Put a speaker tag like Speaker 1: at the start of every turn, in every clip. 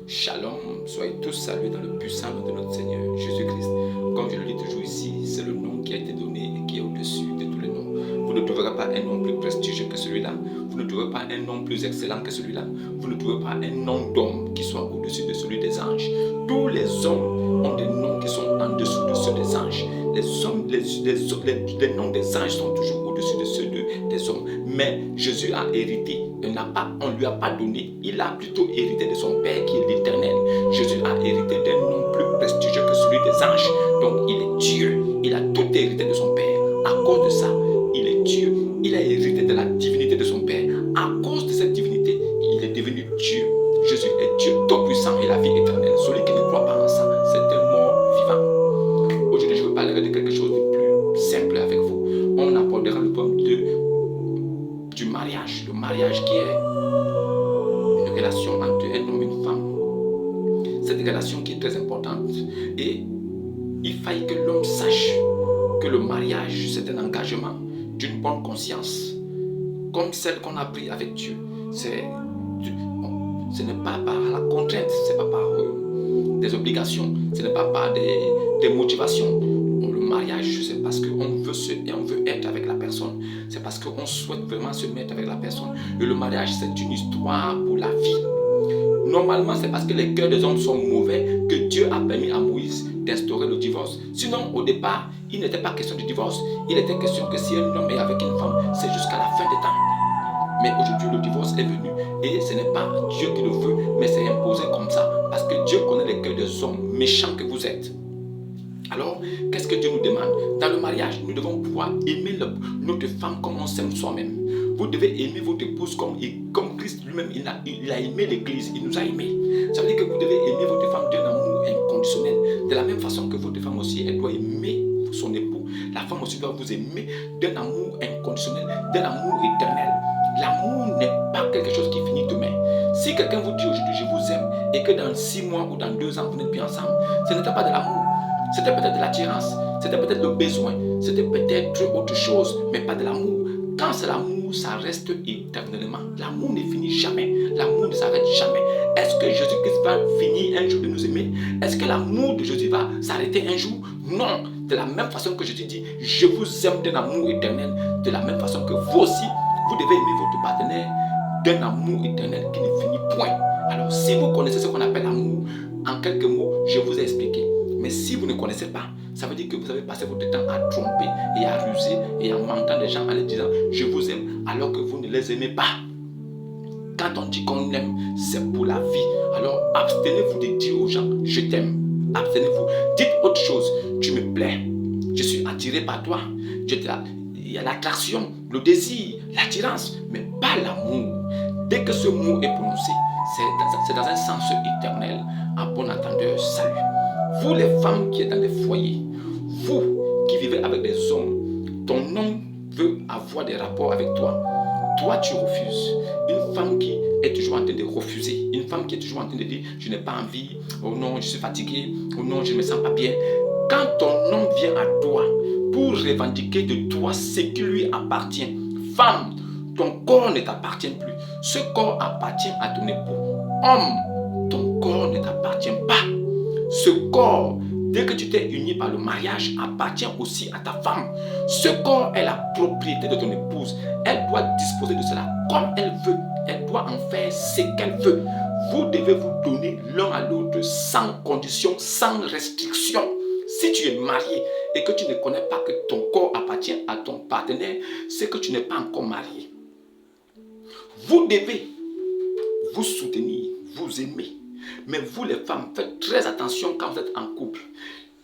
Speaker 1: Shalom, soyez tous salués dans le puissant nom de notre Seigneur Jésus-Christ. Comme je le dis toujours ici, c'est le nom qui a été donné et qui est au-dessus de tous les noms. Vous ne trouverez pas un nom plus prestigieux que celui-là. Vous ne trouverez pas un nom plus excellent que celui-là. Vous ne trouverez pas un nom d'homme qui soit au-dessus de celui des anges. Tous les hommes ont des noms qui sont en dessous de ceux des anges. Les noms des anges sont toujours au-dessus de ceux des hommes. Mais Jésus a hérité. On ne lui a pas donné. Il a plutôt hérité de son Père qui est l'Éternel. Jésus a hérité d'un nom plus prestigieux que celui des anges. Donc il est Dieu. Il a tout hérité de son Père. À cause de ça, il est Dieu. Il a hérité de la divinité de son Père. À cause de cette divinité, il est devenu Dieu. Jésus est Dieu tout-puissant et la vie éternelle. Celui qui ne croit pas en ça, c'est un mort vivant. Aujourd'hui, je vous parlerai de quelque chose de plus simple avec vous. On abordera le problème du mariage. Le mariage qui est une relation entre un homme et une femme. Cette relation qui est très importante. Et il faille que l'homme sache que le mariage, c'est un engagement d'une bonne conscience, comme celle qu'on a pris avec Dieu. Ce n'est pas par la contrainte, ce n'est pas par des obligations, ce n'est pas par des motivations. Le mariage, c'est parce qu'on veut être avec la personne. C'est parce qu'on souhaite vraiment se mettre avec la personne. Et le mariage, c'est une histoire pour la vie. Normalement, c'est parce que les cœurs des hommes sont mauvais que Dieu a permis à Moïse d'instaurer le divorce. Sinon, au départ, il n'était pas question de divorce. Il était question que si un homme est avec une femme, c'est jusqu'à la fin des temps. Mais aujourd'hui, le divorce est venu et ce n'est pas Dieu qui le veut, mais c'est imposé comme ça parce que Dieu connaît les cœurs des hommes méchants que vous êtes. Alors, qu'est-ce que Dieu nous demande? Dans le mariage, nous devons pouvoir aimer notre femme comme on s'aime soi-même. Vous devez aimer votre épouse comme Christ lui-même, il a aimé l'Église, il nous a aimés. Ça veut dire que vous devez aimer votre femme d'un amour inconditionnel. De la même façon que votre femme aussi, elle doit aimer son époux. La femme aussi doit vous aimer d'un amour inconditionnel, d'un amour éternel. L'amour n'est pas quelque chose qui finit demain. Si quelqu'un vous dit aujourd'hui je vous aime et que dans 6 mois ou dans 2 ans vous n'êtes plus ensemble, ce n'était pas de l'amour. C'était peut-être de l'attirance, c'était peut-être le besoin, c'était peut-être autre chose, mais pas de l'amour. Quand c'est l'amour, ça reste éternellement. L'amour ne finit jamais, l'amour ne s'arrête jamais. Est-ce que Jésus-Christ va finir un jour de nous aimer? Est-ce que l'amour de Jésus va s'arrêter un jour? Non. De la même façon que Jésus dit, je vous aime d'un amour éternel, de la même façon que vous aussi, vous devez aimer votre partenaire d'un amour éternel qui ne finit point. Alors, si vous connaissez ce qu'on appelle l'amour, en quelques mots, je vous ai expliqué. Mais si vous ne connaissez pas, ça veut dire que vous avez passé votre temps à tromper et à ruser et à mentir des gens en les disant je vous aime alors que vous ne les aimez pas. Quand on dit qu'on aime, c'est pour la vie. Alors abstenez-vous de dire aux gens je t'aime. Abstenez-vous. Dites autre chose. Tu me plais. Je suis attiré par toi. Il y a l'attraction, le désir, l'attirance, mais pas l'amour. Dès que ce mot est prononcé, c'est dans un sens éternel. À bon entendeur, salut. Vous les femmes qui êtes dans des foyers, vous qui vivez avec des hommes, ton homme veut avoir des rapports avec toi. Toi, tu refuses. Une femme qui est toujours en train de refuser. Une femme qui est toujours en train de dire je n'ai pas envie, oh non, je suis fatigué, oh non, je ne me sens pas bien. Quand ton homme vient à toi pour revendiquer de toi ce qui lui appartient, femme, ton corps ne t'appartient plus. Ce corps appartient à ton époux. Homme, ton corps ne t'appartient pas. Ce corps, dès que tu t'es uni par le mariage, appartient aussi à ta femme. Ce corps est la propriété de ton épouse. Elle doit disposer de cela comme elle veut. Elle doit en faire ce qu'elle veut. Vous devez vous donner l'un à l'autre sans condition, sans restriction. Si tu es marié et que tu ne connais pas que ton corps appartient à ton partenaire, c'est que tu n'es pas encore marié. Vous devez vous soutenir, vous aimer. Mais vous les femmes, faites très attention quand vous êtes en couple.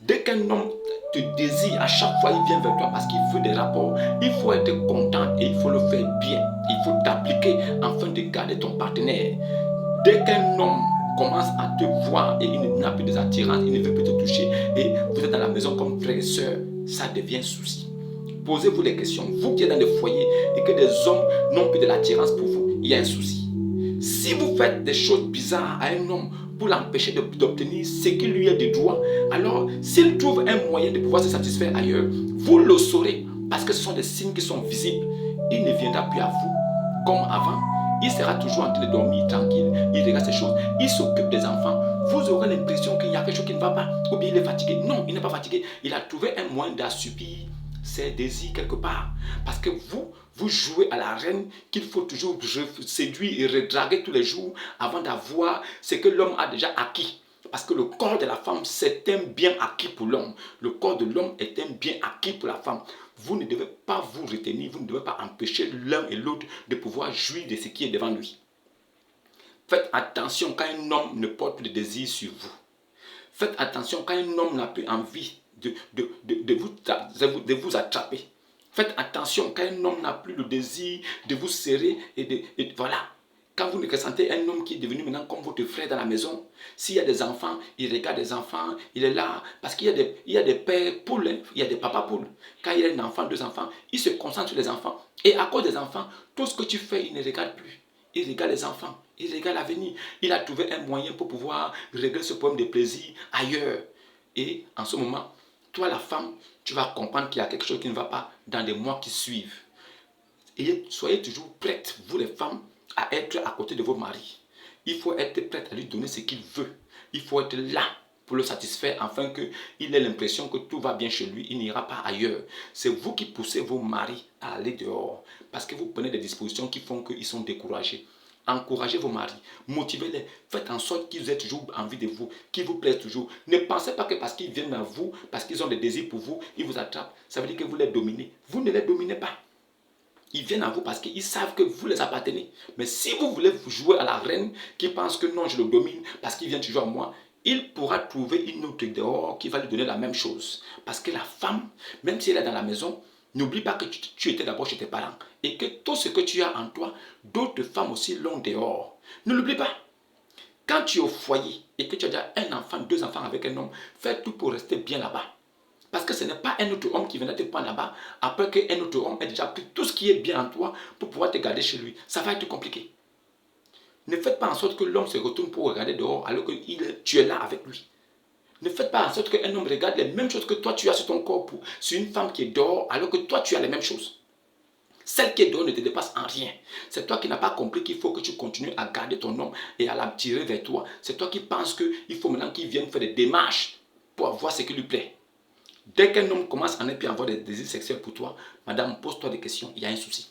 Speaker 1: Dès qu'un homme te désire, à chaque fois il vient vers toi parce qu'il veut des rapports, il faut être content et il faut le faire bien. Il faut t'appliquer afin de garder ton partenaire. Dès qu'un homme commence à te voir et il n'a plus des attirances, il ne veut plus te toucher et vous êtes dans la maison comme frère et soeur, ça devient souci. Posez-vous les questions. Vous qui êtes dans des foyers et que des hommes n'ont plus de l'attirance pour vous, il y a un souci. Si vous faites des choses bizarres à un homme pour l'empêcher d'obtenir ce qui lui est de droit, alors s'il trouve un moyen de pouvoir se satisfaire ailleurs, vous le saurez parce que ce sont des signes qui sont visibles. Il ne viendra plus à vous comme avant. il sera toujours en train de dormir tranquille, il regarde ses choses, il s'occupe des enfants. Vous aurez l'impression qu'il y a quelque chose qui ne va pas, ou bien il est fatigué. Non, il n'est pas fatigué. Il a trouvé un moyen d'assoupir ses désirs quelque part. Parce que vous jouez à la reine qu'il faut toujours séduire et redraguer tous les jours avant d'avoir ce que l'homme a déjà acquis. Parce que le corps de la femme, c'est un bien acquis pour l'homme. Le corps de l'homme est un bien acquis pour la femme. Vous ne devez pas vous retenir, vous ne devez pas empêcher l'un et l'autre de pouvoir jouir de ce qui est devant lui. Faites attention quand un homme ne porte plus de désir sur vous. Faites attention quand un homme n'a plus envie de vous attraper. Faites attention quand un homme n'a plus le désir de vous serrer et voilà. Quand vous ne ressentez un homme qui est devenu maintenant comme votre frère dans la maison, s'il y a des enfants, il regarde des enfants, il est là. Parce qu'il y a des pères poules, hein, il y a des papas poules. Quand il y a un enfant, deux enfants, il se concentre sur les enfants. Et à cause des enfants, tout ce que tu fais, il ne regarde plus. Il regarde les enfants, il regarde l'avenir. Il a trouvé un moyen pour pouvoir régler ce problème de plaisir ailleurs. Et en ce moment, toi la femme, tu vas comprendre qu'il y a quelque chose qui ne va pas dans les mois qui suivent. Et soyez toujours prêtes, vous les femmes, à être à côté de vos maris. Il faut être prête à lui donner ce qu'il veut. Il faut être là pour le satisfaire afin qu'il ait l'impression que tout va bien chez lui, il n'ira pas ailleurs. C'est vous qui poussez vos maris à aller dehors parce que vous prenez des dispositions qui font qu'ils sont découragés. Encouragez vos maris, motivez-les, faites en sorte qu'ils aient toujours envie de vous, qu'ils vous plaisent toujours. Ne pensez pas que parce qu'ils viennent à vous, parce qu'ils ont des désirs pour vous, ils vous attrapent. Ça veut dire que vous les dominez. Vous ne les dominez pas. Ils viennent à vous parce qu'ils savent que vous les appartenez. Mais si vous voulez jouer à la reine qui pense que non, je le domine parce qu'il vient toujours à moi, il pourra trouver une autre dehors qui va lui donner la même chose. Parce que la femme, même si elle est dans la maison, n'oublie pas que tu étais d'abord chez tes parents. Et que tout ce que tu as en toi, d'autres femmes aussi l'ont dehors. Ne l'oublie pas. Quand tu es au foyer et que tu as déjà un enfant, deux enfants avec un homme, fais tout pour rester bien là-bas. Parce que ce n'est pas un autre homme qui viendra te prendre là-bas après qu'un autre homme ait déjà pris tout ce qui est bien en toi pour pouvoir te garder chez lui. Ça va être compliqué. Ne faites pas en sorte que l'homme se retourne pour regarder dehors alors que tu es là avec lui. Ne faites pas en sorte qu'un homme regarde les mêmes choses que toi tu as sur ton corps sur une femme qui est dehors alors que toi tu as les mêmes choses. Celle qui est dehors ne te dépasse en rien. C'est toi qui n'as pas compris qu'il faut que tu continues à garder ton homme et à l'attirer vers toi. C'est toi qui penses qu'il faut maintenant qu'il vienne faire des démarches pour avoir ce qui lui plaît. Dès qu'un homme commence à ne plus avoir des désirs sexuels pour toi, madame, pose-toi des questions, il y a un souci.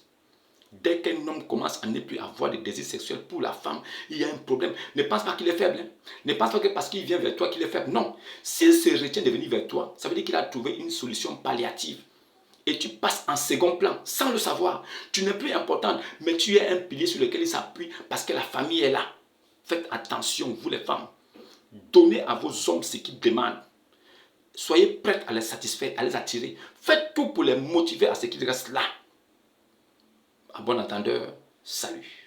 Speaker 1: Dès qu'un homme commence à ne plus avoir des désirs sexuels pour la femme, il y a un problème. Ne pense pas qu'il est faible. Hein. Ne pense pas que parce qu'il vient vers toi qu'il est faible. Non. S'il se retient de venir vers toi, ça veut dire qu'il a trouvé une solution palliative. Et tu passes en second plan sans le savoir. Tu n'es plus important, mais tu es un pilier sur lequel il s'appuie parce que la famille est là. Faites attention, vous les femmes. Donnez à vos hommes ce qu'ils demandent. Soyez prêts à les satisfaire, à les attirer. Faites tout pour les motiver à ce qu'ils restent là. À bon entendeur, salut.